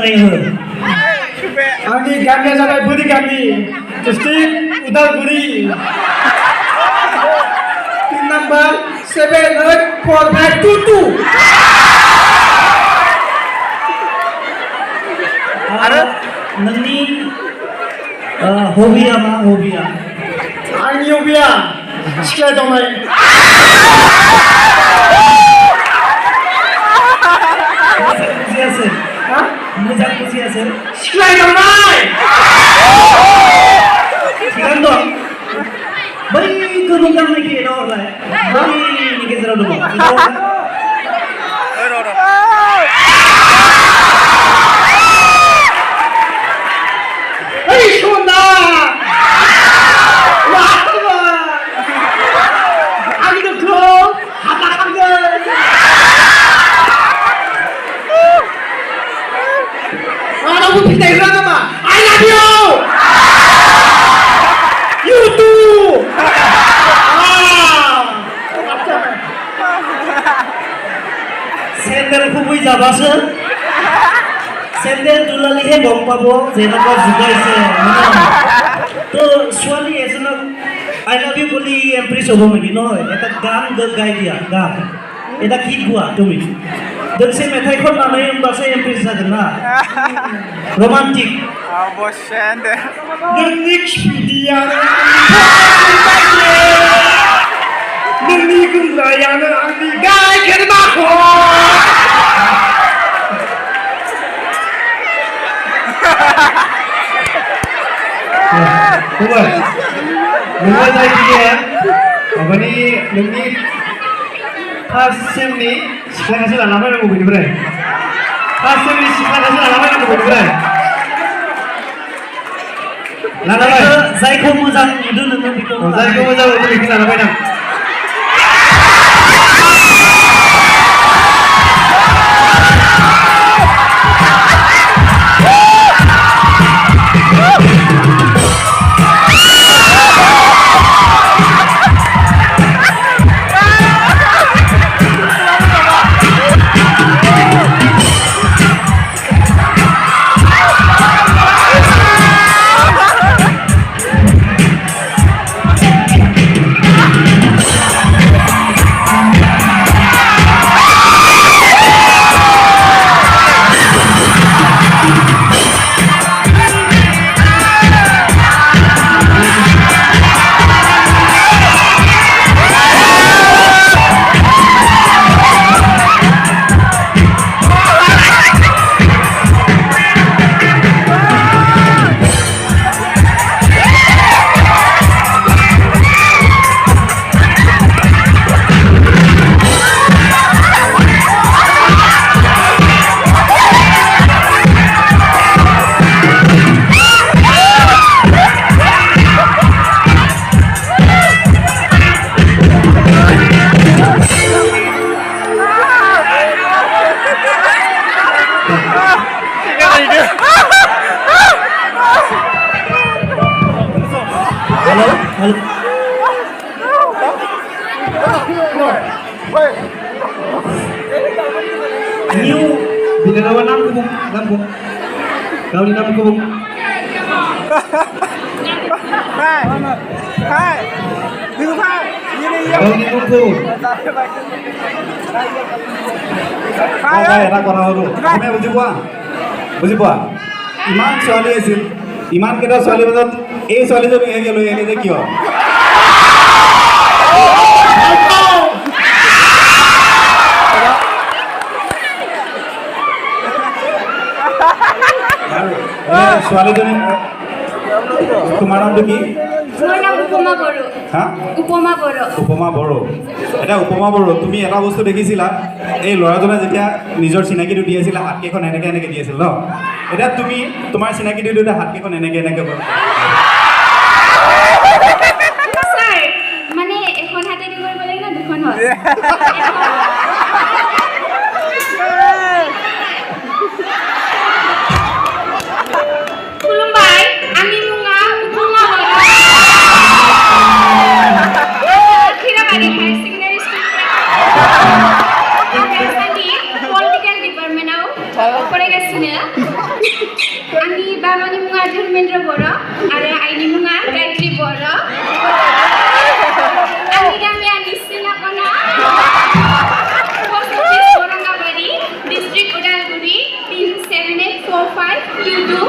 मोजाङै हो आंनि गामिया जाबाय बोरि गामि डिस्ट्रिक्ट उदालगुरि पिन नाम्बार 784522 आरो नोंनि हबिया मा हबिया आंनि हबिया सिख्ला दावनाय बुजियासै मोजां बुजियासै सिख्ला दावनाय थिगानो दं बै गोबां गाननायखौ एदाव हरलाय बैनि गेजेराव दङ Hey, Shona! I'm the girl. I'm the Aku pindah Iran nama. I love you. You too. सेन्देलखौ बै जाबासो सेन्देल दुलालिহে গম পাব যেনেকুৱা জুগাইছে তো ছোৱালী এজনক আই লাভ ইউ বুলি এমপ্ৰেছ হ'ব নেকি নহয় এটা গান গাই দিয়া গান এটা গীত গোৱা তুমি दोंसे मेथाइ खननानै होमबासो एमप्रेस जागोन ना रमान्टिक नोंनि खिपिदियानो नोंनि गोमनायानो आंनि गाइखेर माखन Kubar, nunggu lagi ya. Apa ni? Nunggu pas sem ni sekolah kasih lama nak buat ni pas sem ni sekolah kasih lama nak buat ni lama जायखौ मोजां नुदों नोङो बेखौ जायखौ मोजां नुदों बेखौ लाना फैनां Halo, halo. New bila lawan Lampung. Kau di Lampung. Hai. Dulu Pak. Ini ya. Kau di Lampung. Hai, tak orang itu. Kami bujuk buah. Iman soalnya sih. Iman kita soalnya betul. Soalnya tu begini loh ini tu kyo. Soalnya tu ni. Kemana tu ki? উপমা বড়ো হ্যাঁ উপমা বড়ো উপমা বড়ো এটা উপমা বড়ো তুমি এটা বস্তু দেখিছিলা এই ল'ৰাজনে যেতিয়া নিজৰ চিনাকিটো দি আছিল হাতকেইখন এনেকৈ এনেকৈ দি আছিল ন এতিয়া তুমি তোমাৰ চিনাকিটো দিওঁতে হাতকেইখন এনেকৈ এনেকৈ স্যাৰ মানে এখন হাতে দি কৰিব লাগে না দুখন হয় খুলুমবাই আমি মুঙা Upama Boro Khirabari higher secondary school political ডিপার্টমেন্টও করে গেছি না आंनि बाबानि मुङा धर्मेन्द्र बर' आरो आइनि मुङा गायत्रि बर'। आंनि गामिया निसिनाकना, पस्ट अफिस औरंगाबादी, डिस्ट्रिक्ट उदालगुरि, पिन 784522।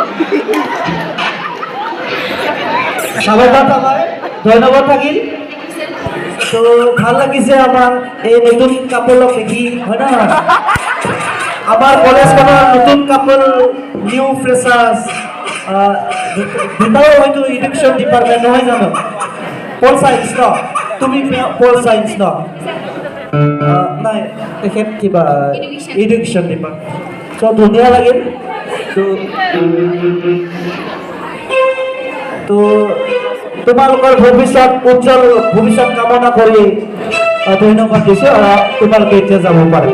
সাধুবাদ থাকায় ধন্যবাদ থাকিল। তো ভাল লাগিছে আমার এই নতুন কাপড়ক দেখি, হয় না? আমার কলেজখনৰ নতুন কাপড়, নিউ ফ্ৰেছাৰ্ছ, দুটাও হয়তো এডুকেশ্যন ডিপাৰ্টমেণ্ট নহয় জানো? পল চাইন্স ন? তুমি পল চাইন্স ন? নাই, তেখেত কিবা এডুকেশ্যন ডিপাৰ্টমেণ্ট। চ' ধুনীয়া লাগিল। তো তোমালোকৰ ভৱিষ্যত উজ্জ্বল ভৱিষ্যত কামনা কৰি ধন্যবাদ দিছোঁ। তোমালোকে এতিয়া যাব পাৰে।